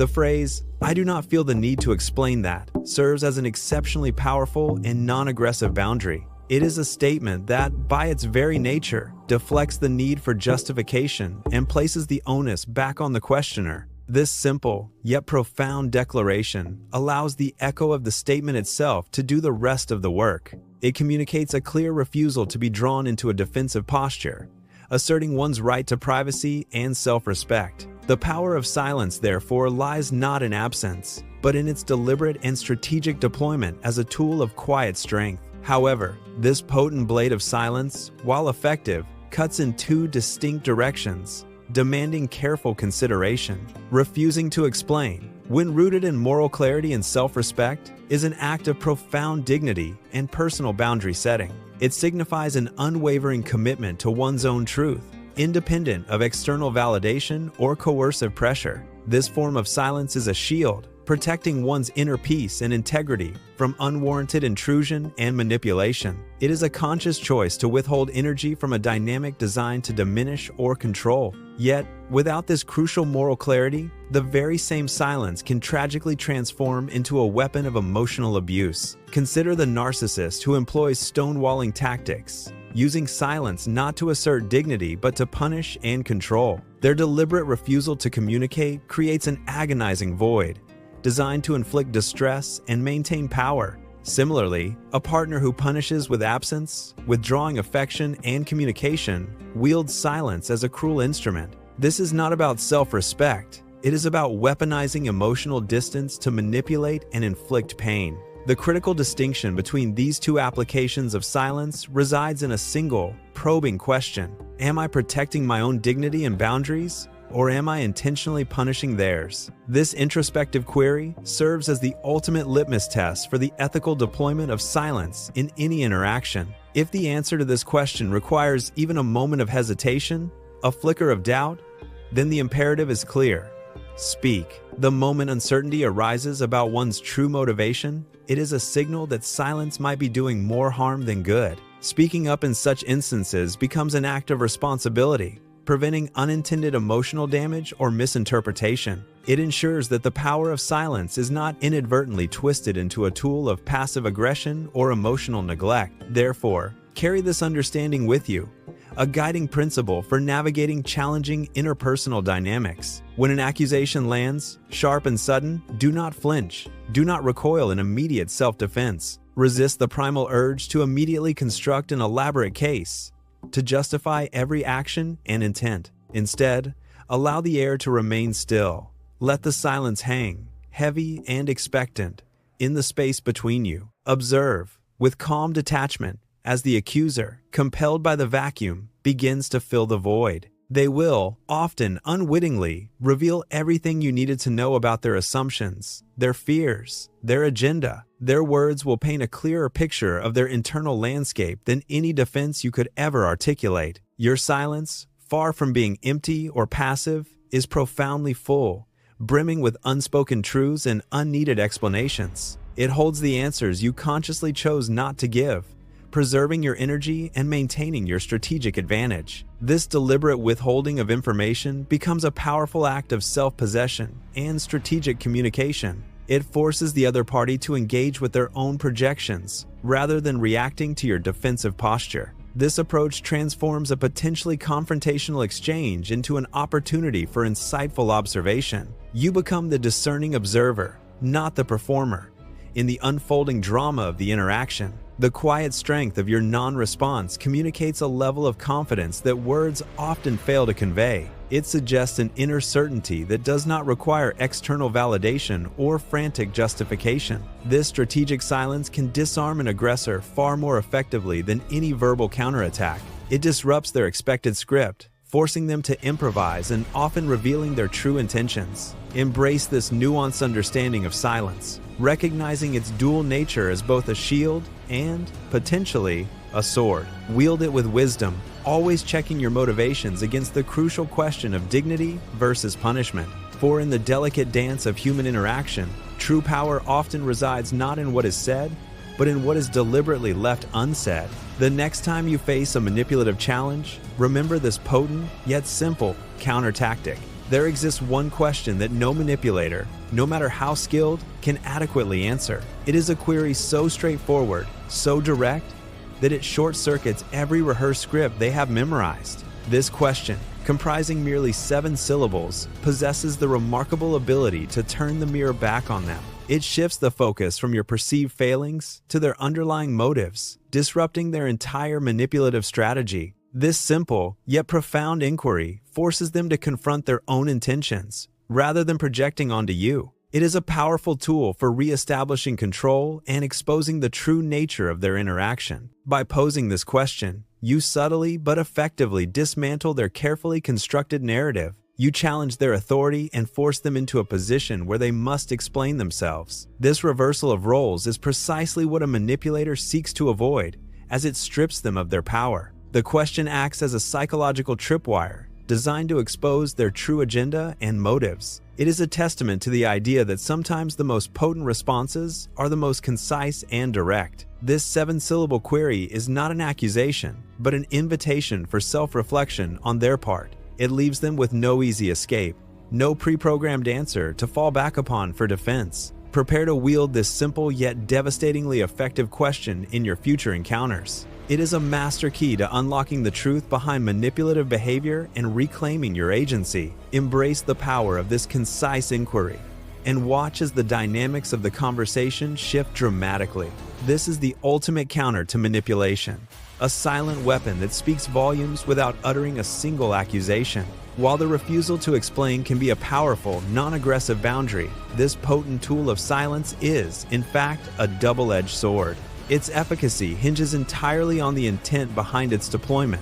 The phrase, "I do not feel the need to explain that," serves as an exceptionally powerful and non-aggressive boundary. It is a statement that, by its very nature, deflects the need for justification and places the onus back on the questioner. This simple, yet profound declaration allows the echo of the statement itself to do the rest of the work. It communicates a clear refusal to be drawn into a defensive posture, asserting one's right to privacy and self-respect. The power of silence, therefore, lies not in absence, but in its deliberate and strategic deployment as a tool of quiet strength. However, this potent blade of silence, while effective, cuts in two distinct directions, demanding careful consideration. Refusing to explain, when rooted in moral clarity and self-respect, is an act of profound dignity and personal boundary setting. It signifies an unwavering commitment to one's own truth, independent of external validation or coercive pressure. This form of silence is a shield, protecting one's inner peace and integrity from unwarranted intrusion and manipulation. It is a conscious choice to withhold energy from a dynamic designed to diminish or control. Yet, without this crucial moral clarity, the very same silence can tragically transform into a weapon of emotional abuse. Consider the narcissist who employs stonewalling tactics, using silence not to assert dignity but to punish and control. Their deliberate refusal to communicate creates an agonizing void, designed to inflict distress and maintain power. Similarly, a partner who punishes with absence, withdrawing affection and communication, wields silence as a cruel instrument. This is not about self-respect. It is about weaponizing emotional distance to manipulate and inflict pain. The critical distinction between these two applications of silence resides in a single, probing question. Am I protecting my own dignity and boundaries, or am I intentionally punishing theirs? This introspective query serves as the ultimate litmus test for the ethical deployment of silence in any interaction. If the answer to this question requires even a moment of hesitation, a flicker of doubt, then the imperative is clear. Speak. The moment uncertainty arises about one's true motivation, it is a signal that silence might be doing more harm than good. Speaking up in such instances becomes an act of responsibility, preventing unintended emotional damage or misinterpretation. It ensures that the power of silence is not inadvertently twisted into a tool of passive aggression or emotional neglect. Therefore, carry this understanding with you, a guiding principle for navigating challenging interpersonal dynamics. When an accusation lands, sharp and sudden, do not flinch. Do not recoil in immediate self-defense. Resist the primal urge to immediately construct an elaborate case, to justify every action and intent. Instead, allow the air to remain still. Let the silence hang, heavy and expectant, in the space between you. Observe, with calm detachment, as the accuser, compelled by the vacuum, begins to fill the void. They will, often unwittingly, reveal everything you needed to know about their assumptions, their fears, their agenda. Their words will paint a clearer picture of their internal landscape than any defense you could ever articulate. Your silence, far from being empty or passive, is profoundly full, brimming with unspoken truths and unneeded explanations. It holds the answers you consciously chose not to give, preserving your energy and maintaining your strategic advantage. This deliberate withholding of information becomes a powerful act of self-possession and strategic communication. It forces the other party to engage with their own projections, rather than reacting to your defensive posture. This approach transforms a potentially confrontational exchange into an opportunity for insightful observation. You become the discerning observer, not the performer, in the unfolding drama of the interaction. The quiet strength of your non-response communicates a level of confidence that words often fail to convey. It suggests an inner certainty that does not require external validation or frantic justification. This strategic silence can disarm an aggressor far more effectively than any verbal counterattack. It disrupts their expected script, forcing them to improvise and often revealing their true intentions. Embrace this nuanced understanding of silence, recognizing its dual nature as both a shield and, potentially, a sword. Wield it with wisdom, always checking your motivations against the crucial question of dignity versus punishment. For in the delicate dance of human interaction, true power often resides not in what is said, but in what is deliberately left unsaid. The next time you face a manipulative challenge, remember this potent yet simple counter tactic. There exists one question that no manipulator, no matter how skilled, can adequately answer. It is a query so straightforward, so direct, that it short-circuits every rehearsed script they have memorized. This question, comprising merely 7 syllables, possesses the remarkable ability to turn the mirror back on them. It shifts the focus from your perceived failings to their underlying motives, disrupting their entire manipulative strategy. This simple, yet profound inquiry forces them to confront their own intentions, rather than projecting onto you. It is a powerful tool for re-establishing control and exposing the true nature of their interaction. By posing this question, you subtly but effectively dismantle their carefully constructed narrative. You challenge their authority and force them into a position where they must explain themselves. This reversal of roles is precisely what a manipulator seeks to avoid, as it strips them of their power. The question acts as a psychological tripwire, designed to expose their true agenda and motives. It is a testament to the idea that sometimes the most potent responses are the most concise and direct. This 7-syllable query is not an accusation, but an invitation for self-reflection on their part. It leaves them with no easy escape, no pre-programmed answer to fall back upon for defense. Prepare to wield this simple yet devastatingly effective question in your future encounters. It is a master key to unlocking the truth behind manipulative behavior and reclaiming your agency. Embrace the power of this concise inquiry and watch as the dynamics of the conversation shift dramatically. This is the ultimate counter to manipulation, a silent weapon that speaks volumes without uttering a single accusation. While the refusal to explain can be a powerful, non-aggressive boundary, this potent tool of silence is, in fact, a double-edged sword. Its efficacy hinges entirely on the intent behind its deployment.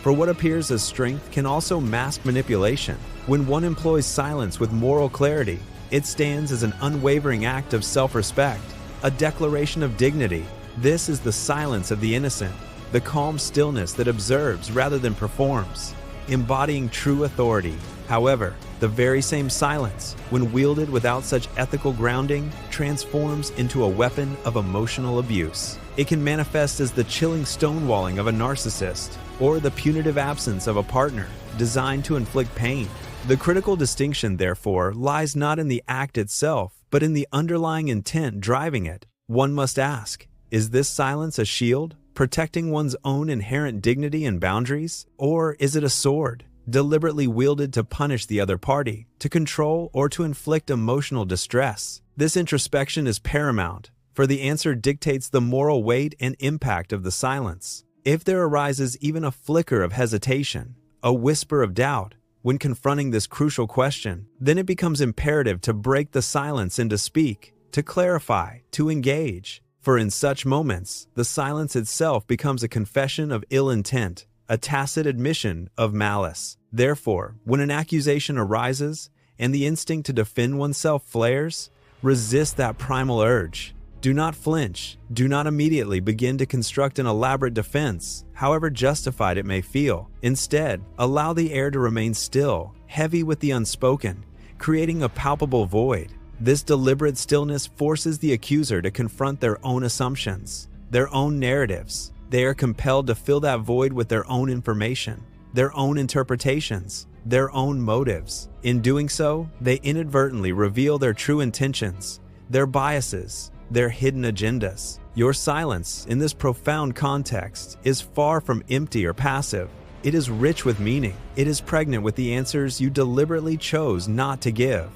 For what appears as strength can also mask manipulation. When one employs silence with moral clarity, it stands as an unwavering act of self-respect, a declaration of dignity. This is the silence of the innocent, the calm stillness that observes rather than performs, embodying true authority. However, the very same silence, when wielded without such ethical grounding, transforms into a weapon of emotional abuse. It can manifest as the chilling stonewalling of a narcissist or the punitive absence of a partner designed to inflict pain. The critical distinction, therefore, lies not in the act itself, but in the underlying intent driving it. One must ask, is this silence a shield, protecting one's own inherent dignity and boundaries? Or is it a sword, deliberately wielded to punish the other party, to control or to inflict emotional distress? This introspection is paramount, for the answer dictates the moral weight and impact of the silence. If there arises even a flicker of hesitation, a whisper of doubt, when confronting this crucial question, then it becomes imperative to break the silence and to speak, to clarify, to engage. For in such moments, the silence itself becomes a confession of ill intent, a tacit admission of malice. Therefore, when an accusation arises and the instinct to defend oneself flares, resist that primal urge. Do not flinch. Do not immediately begin to construct an elaborate defense, however justified it may feel. Instead, allow the air to remain still, heavy with the unspoken, creating a palpable void. This deliberate stillness forces the accuser to confront their own assumptions, their own narratives. They are compelled to fill that void with their own information, their own interpretations, their own motives. In doing so, they inadvertently reveal their true intentions, their biases, their hidden agendas. Your silence, in this profound context, is far from empty or passive. It is rich with meaning. It is pregnant with the answers you deliberately chose not to give,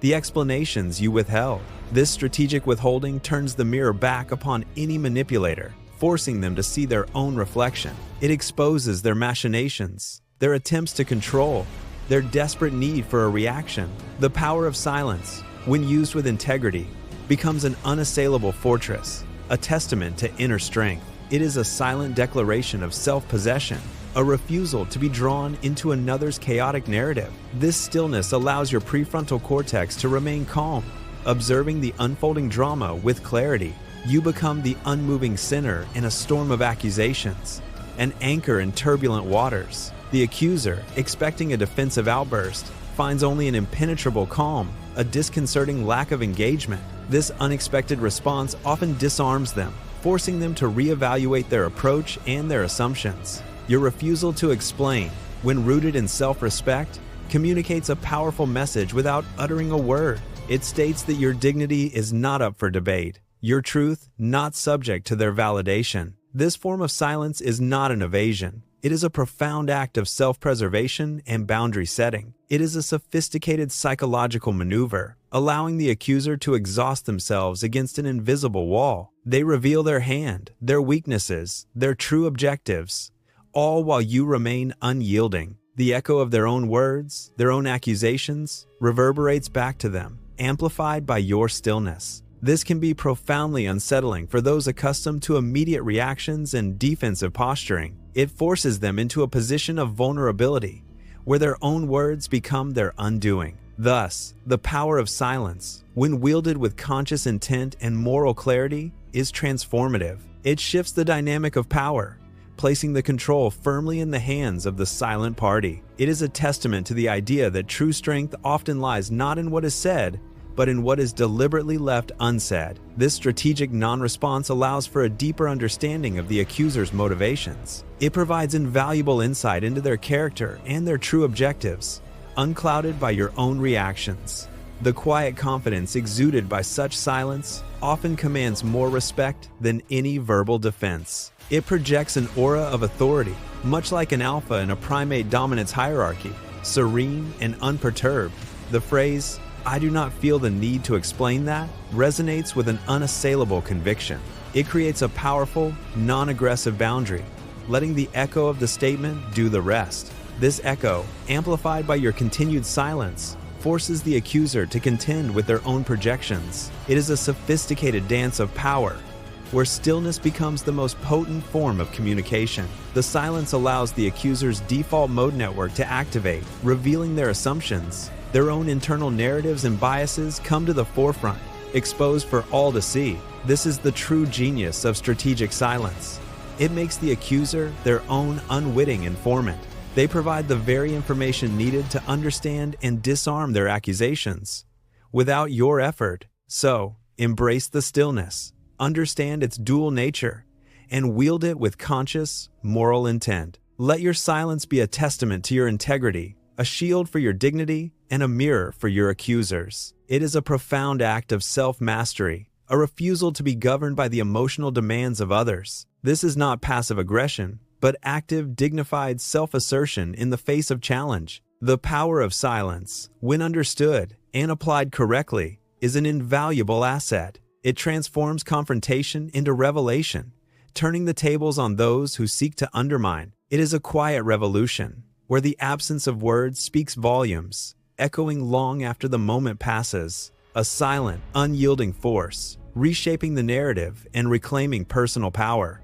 the explanations you withheld. This strategic withholding turns the mirror back upon any manipulator, forcing them to see their own reflection. It exposes their machinations, their attempts to control, their desperate need for a reaction. The power of silence, when used with integrity, becomes an unassailable fortress, a testament to inner strength. It is a silent declaration of self-possession, a refusal to be drawn into another's chaotic narrative. This stillness allows your prefrontal cortex to remain calm, observing the unfolding drama with clarity. You become the unmoving sinner in a storm of accusations, an anchor in turbulent waters. The accuser, expecting a defensive outburst, finds only an impenetrable calm, a disconcerting lack of engagement. This unexpected response often disarms them, forcing them to reevaluate their approach and their assumptions. Your refusal to explain, when rooted in self-respect, communicates a powerful message without uttering a word. It states that your dignity is not up for debate, your truth not subject to their validation. This form of silence is not an evasion. It is a profound act of self-preservation and boundary setting. It is a sophisticated psychological maneuver, allowing the accuser to exhaust themselves against an invisible wall. They reveal their hand, their weaknesses, their true objectives, all while you remain unyielding. The echo of their own words, their own accusations, reverberates back to them, amplified by your stillness. This can be profoundly unsettling for those accustomed to immediate reactions and defensive posturing. It forces them into a position of vulnerability, where their own words become their undoing. Thus, the power of silence, when wielded with conscious intent and moral clarity, is transformative. It shifts the dynamic of power, placing the control firmly in the hands of the silent party. It is a testament to the idea that true strength often lies not in what is said, but in what is deliberately left unsaid. This strategic non-response allows for a deeper understanding of the accuser's motivations. It provides invaluable insight into their character and their true objectives, unclouded by your own reactions. The quiet confidence exuded by such silence often commands more respect than any verbal defense. It projects an aura of authority, much like an alpha in a primate dominance hierarchy, serene and unperturbed. The phrase, "I do not feel the need to explain that," resonates with an unassailable conviction. It creates a powerful, non-aggressive boundary, letting the echo of the statement do the rest. This echo, amplified by your continued silence, forces the accuser to contend with their own projections. It is a sophisticated dance of power, where stillness becomes the most potent form of communication. The silence allows the accuser's default mode network to activate, revealing their assumptions. Their own internal narratives and biases come to the forefront, exposed for all to see. This is the true genius of strategic silence. It makes the accuser their own unwitting informant. They provide the very information needed to understand and disarm their accusations without your effort. So, embrace the stillness, understand its dual nature, and wield it with conscious, moral intent. Let your silence be a testament to your integrity, a shield for your dignity, and a mirror for your accusers. It is a profound act of self-mastery, a refusal to be governed by the emotional demands of others. This is not passive aggression, but active, dignified self-assertion in the face of challenge. The power of silence, when understood and applied correctly, is an invaluable asset. It transforms confrontation into revelation, turning the tables on those who seek to undermine. It is a quiet revolution, where the absence of words speaks volumes, echoing long after the moment passes. A silent, unyielding force, reshaping the narrative and reclaiming personal power.